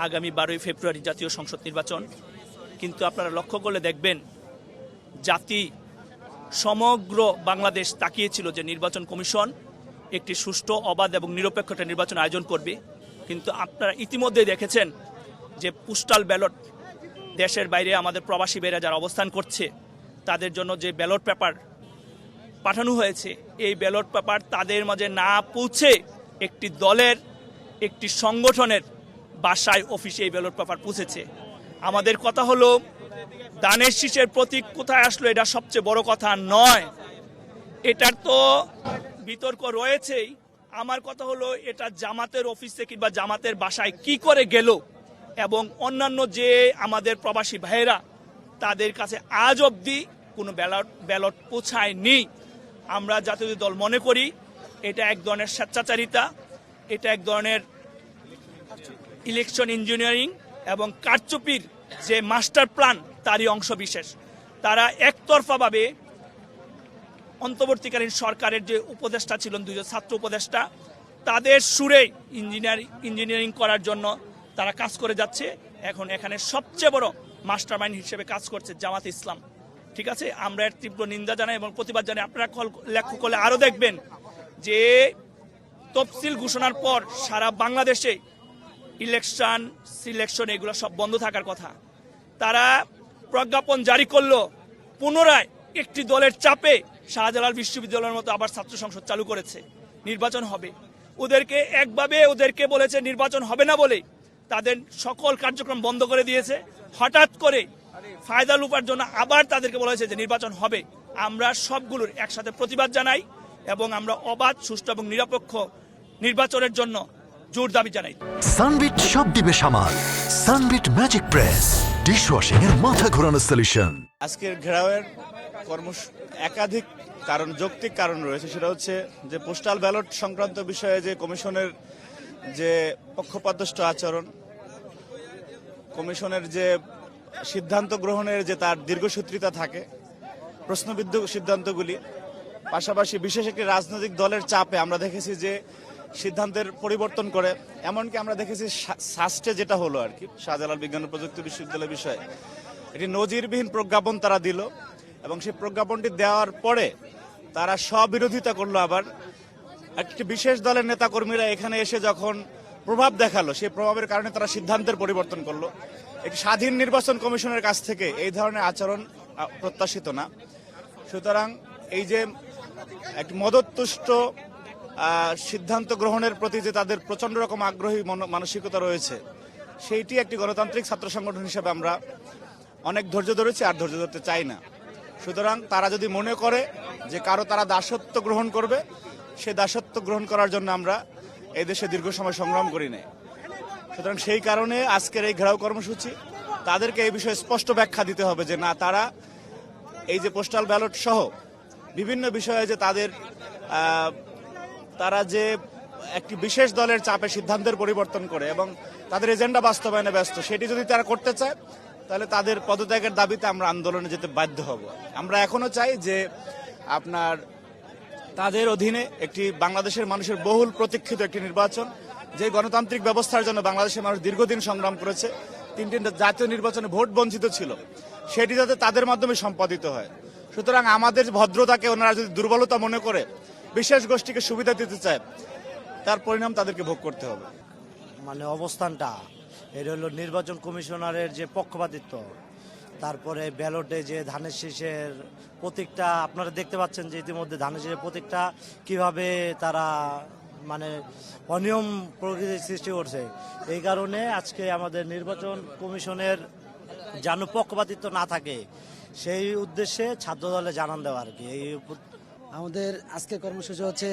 আগামী 12ই ফেব্রুয়ারি জাতীয় সংসদ নির্বাচন। কিন্তু আপনারা লক্ষ্য করলে দেখবেন জাতি সমগ্র বাংলাদেশ তাকিয়েছিল যে নির্বাচন কমিশন একটি সুষ্ঠু, অবাধ এবং নিরপেক্ষ একটা নির্বাচন আয়োজন করবে। কিন্তু আপনারা ইতিমধ্যে দেখেছেন যে পোস্টাল ব্যালট, দেশের বাইরে আমাদের প্রবাসী ভাইরা যারা অবস্থান করছে তাদের জন্য যে ব্যালট পেপার পাঠানো হয়েছে, এই ব্যালট পেপার তাদের মাঝে না পৌঁছে একটি দলের, একটি সংগঠনের বাসায়, অফিসে এই ব্যালট পেপার পৌঁছেছে। আমাদের কথা হলো ধানের শীষের প্রতীক কোথায় আসলো এটা সবচেয়ে বড় কথা নয়, এটার তো বিতর্ক রয়েছেই। আমার কথা হলো এটা জামাতের অফিসে কিংবা জামাতের বাসায় কি করে গেল, এবং অন্যান্য যে আমাদের প্রবাসী ভাইয়েরা তাদের কাছে আজ অবধি কোনো ব্যালট পৌঁছায়নি। আমরা জাতীয় দল মনে করি এটা এক ধরনের স্বেচ্ছাচারিতা, এটা এক ধরনের ইলেকশন ইঞ্জিনিয়ারিং এবং কারচুপির যে মাস্টার প্ল্যান তারই অংশ বিশেষ। তারা একতরফাভাবে অন্তর্বর্তীকালীন সরকারের যে উপদেষ্টা ছিলেন, দুজন ছাত্র উপদেষ্টা, তাদের সুরে ইঞ্জিনিয়ারিং করার জন্য তারা কাজ করে যাচ্ছে। এখন এখানে সবচেয়ে বড় মাস্টার মাইন্ড হিসেবে কাজ করছে জামাত ইসলাম। ঠিক আছে, আমরা এর তীব্র নিন্দা জানাই এবং প্রতিবাদ জানাই। আপনারা লক্ষ্য করলে আরও দেখবেন যে তফসিল ঘোষণার পর সারা বাংলাদেশে ইলেকশন, সিলেকশন এগুলো সব বন্ধ থাকার কথা। তারা প্রজ্ঞাপন জারি করলো, পুনরায় একটি দলের চাপে শাহজালাল বিশ্ববিদ্যালয়ের মতো আবার ছাত্র সংসদ চালু করেছে, নির্বাচন হবে। ওদেরকে বলেছে নির্বাচন হবে না বলে তাদের সকল কার্যক্রম বন্ধ করে দিয়েছে। হঠাৎ করে ফায়দা লুপার জন্য আবার তাদেরকে বলা হয়েছে যে নির্বাচন হবে। আমরা সবগুলোর একসাথে প্রতিবাদ জানাই এবং আমরা অবাধ, সুষ্ঠু এবং নিরপেক্ষ নির্বাচনের জন্য জোর দাবি জানাই। সানবিট সব দিবে সামাল। সানবিট ম্যাজিক প্রেস, ডিশওয়াশিং এর মাথা ঘোরানো সলিউশন। আজকের ঘেরাওয়ের একাধিক কারণ, যৌক্তিক কারণ রয়েছে। সেটা হচ্ছে যে পোস্টাল ব্যালট সংক্রান্ত বিষয়ে যে কমিশনের যে পক্ষপাতদুষ্ট আচরণ, কমিশনের যে সিদ্ধান্ত গ্রহণের যে তার দীর্ঘসূত্রিতা থাকে, প্রশ্নবিদ্ধ সিদ্ধান্তগুলি, পাশাপাশি বিশেষ একটি রাজনৈতিক দলের চাপে আমরা দেখেছি যে সিদ্ধান্তের পরিবর্তন করে। এমনকি আমরা দেখেছি সাস্টে যেটা হলো আর কি, শাহজালাল বিজ্ঞান ও প্রযুক্তি বিশ্ববিদ্যালয় বিষয়ে একটি নজিরবিহীন প্রজ্ঞাপন তারা দিল, এবং সেই প্রজ্ঞাপনটি দেওয়ার পরে তারা স্ববিরোধিতা করলো। আবার একটি বিশেষ দলের নেতাকর্মীরা এখানে এসে যখন প্রভাব দেখালো, সেই প্রভাবের কারণে তারা সিদ্ধান্তের পরিবর্তন করলো। একটি স্বাধীন নির্বাচন কমিশনের কাছ থেকে এই ধরনের আচরণ প্রত্যাশিত না। সুতরাং এই যে একটি মদতুষ্ট সিদ্ধান্ত গ্রহণের প্রতি যে তাদের প্রচন্ড রকম আগ্রহী মানসিকতা রয়েছে, সেইটি একটি গণতান্ত্রিক ছাত্র সংগঠন হিসেবে আমরা অনেক ধৈর্য ধরেছি, আর ধৈর্য ধরতে চাই না। সুতরাং তারা যদি মনে করে যে কারো তারা দাসত্ব গ্রহণ করবে, সে দাসত্ব গ্রহণ করার জন্য আমরা এই দেশে দীর্ঘ সময় সংগ্রাম করি নাই। সুতরাং সেই কারণে আজকের এই ঘেরাও কর্মসূচি, তাদেরকে এই বিষয়ে স্পষ্ট ব্যাখ্যা দিতে হবে যে না, তারা এই যে পোস্টাল ব্যালট সহ বিভিন্ন বিষয়ে যে তারা যে একটি বিশেষ দলের চাপে সিদ্ধান্তের পরিবর্তন করে এবং তাদের এজেন্ডা বাস্তবায়নে ব্যস্ত, সেটি যদি তারা করতে চায় তাহলে তাদের পদত্যাগের দাবিতে আমরা আন্দোলনে যেতে বাধ্য হব। আমরা এখনো চাই যে আপনার তাদের অধীনে একটি বাংলাদেশের মানুষের বহুল প্রতীক্ষিত একটি নির্বাচন, যে গণতান্ত্রিক ব্যবস্থার জন্য বাংলাদেশের মানুষ দীর্ঘদিন সংগ্রাম করেছে, 3টি জাতীয় নির্বাচনে ভোট বঞ্চিত ছিল, সেটি যাতে তাদের মাধ্যমে সম্পাদিত হয়। সুতরাং আমাদের ভদ্রতাকে ওনারা যদি দুর্বলতা মনে করে বিশেষ গোষ্ঠীকে সুবিধা দিতে চায়, তার পরিণাম তাদেরকে ভোগ করতে হবে। মানে অবস্থানটা এটা হলো নির্বাচন কমিশনারের যে পক্ষপাতিত্ব, তারপরে ব্যালটে যে ধানের শীষের প্রতীকটা আপনারা দেখতে পাচ্ছেন যে ইতিমধ্যে ধানের শীষের প্রতীকটা কিভাবে তারা মানে অনিয়ম প্রকৃতির সৃষ্টি করছে। এই কারণে আজকে আমাদের নির্বাচন কমিশনের যেন পক্ষপাতিত্ব না থাকে সেই উদ্দেশ্যে ছাত্র দলে জানান দেওয়া আর কি। এই আমাদের আজকের কর্মসূচি হচ্ছে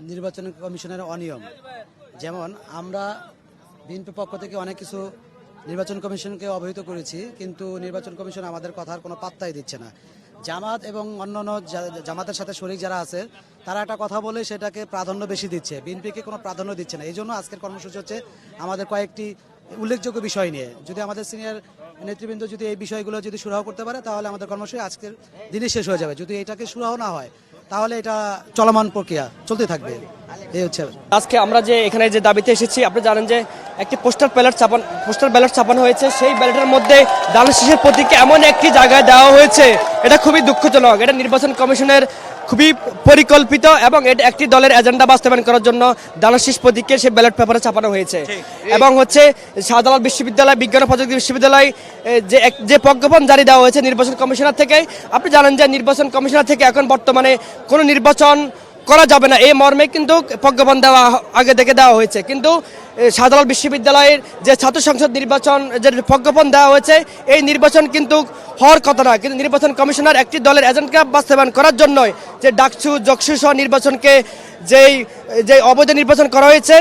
নির্বাচন কমিশনের অনিয়ম। যেমন আমরা বিএনপি পক্ষ থেকে অনেক কিছু নির্বাচন কমিশনকে অবহিত করেছি, কিন্তু নির্বাচন কমিশন আমাদের কথার কোনো পাত্তাই দিচ্ছে না। জামাত এবং অন্যান্য জামাতের সাথে শরিক যারা আছে তারা একটা কথা বলে সেটাকে প্রাধান্য বেশি দিচ্ছে, বিএনপিকে কোনো প্রাধান্য দিচ্ছে না। এই জন্য আজকের কর্মসূচি হচ্ছে আমাদের কয়েকটি উল্লেখযোগ্য বিষয় নিয়ে। যদি আমাদের সিনিয়র নেতৃবৃন্দ যদি এই বিষয়গুলো যদি সুরাহা করতে পারে তাহলে আমাদের কর্মসূচি আজকের দিনই শেষ হয়ে যাবে। যদি এটাকে সুরাহা না হয় তাহলে এটা চলমান প্রক্রিয়া চলতে থাকবে। এই হচ্ছে আজকে আমরা যে এখানে যে দাবিতে এসেছি, আপনি জানেন যে একটি পোস্টার ব্যালট ছাপানো হয়েছে। সেই ব্যালটের মধ্যে ধানের শীষের প্রতীককে এমন একটি জায়গায় দেওয়া হয়েছে, এটা খুবই দুঃখজনক। এটা নির্বাচন কমিশনের খুবই পরিকল্পিত এবং এটা একটি দলের এজেন্ডা বাস্তবায়ন করার জন্য ধানের শীষ প্রতীককে সেই ব্যালট পেপারে ছাপানো হয়েছে। এবং হচ্ছে শাহজালাল বিশ্ববিদ্যালয়, বিজ্ঞান ও প্রযুক্তি বিশ্ববিদ্যালয় যে প্রজ্ঞাপন জারি দেওয়া হয়েছে নির্বাচন কমিশনার থেকে, আপনি জানেন যে নির্বাচন কমিশনার থেকে এখন বর্তমানে কোনো নির্বাচন করা যাবে না এই মর্মে কিন্তু প্রজ্ঞাপন আগে থেকে দেওয়া হয়েছে। কিন্তু শাহজালাল বিশ্ববিদ্যালয়ের যে ছাত্র সংসদ নির্বাচন যে প্রজ্ঞাপন দেওয়া হয়েছে, এই নির্বাচন কিন্তু হওয়ার কথা না। কিন্তু নির্বাচন কমিশনার একটি দলের এজেন্ডা বাস্তবায়ন করার জন্যই যে ডাকসু জকসু সহ নির্বাচনকে যেই অবৈধ নির্বাচন করা হয়েছে,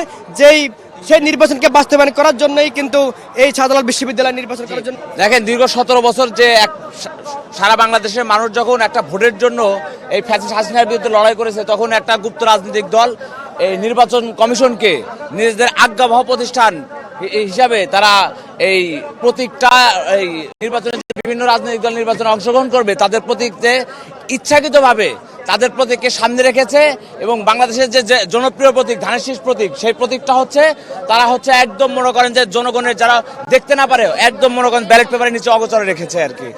সেই নির্বাচনকে বাস্তবায়ন করার জন্যই কিন্তু এই শাহজালাল বিশ্ববিদ্যালয় নির্বাচন করার জন্য। দেখেন, দীর্ঘ 17 বছর যে সারা বাংলাদেশের মানুষ যখন একটা ভোটের জন্য এই ফ্যাসিস্ট হাসিনার বিরুদ্ধে লড়াই করেছে, তখন একটা গুপ্ত রাজনৈতিক দল এই নির্বাচন কমিশনকে নিজেদের আজ্ঞাবহ প্রতিষ্ঠান হিসাবে তারা এই প্রতীকটা এই নির্বাচনে বিভিন্ন রাজনৈতিক দল নির্বাচনে অংশগ্রহণ করবে তাদের প্রতীকতে ইচ্ছাকৃতভাবে তাদের প্রতীককে সামনে রেখেছে। এবং বাংলাদেশের যে জনপ্রিয় প্রতীক ধানের শীষ প্রতীক, সেই প্রতীকটা হচ্ছে তারা হচ্ছে একদম মনে করেন যে জনগণের যারা দেখতে না পারে একদম মনে করেন ব্যালট পেপারের নিচে অগোচরে রেখেছে আর কি।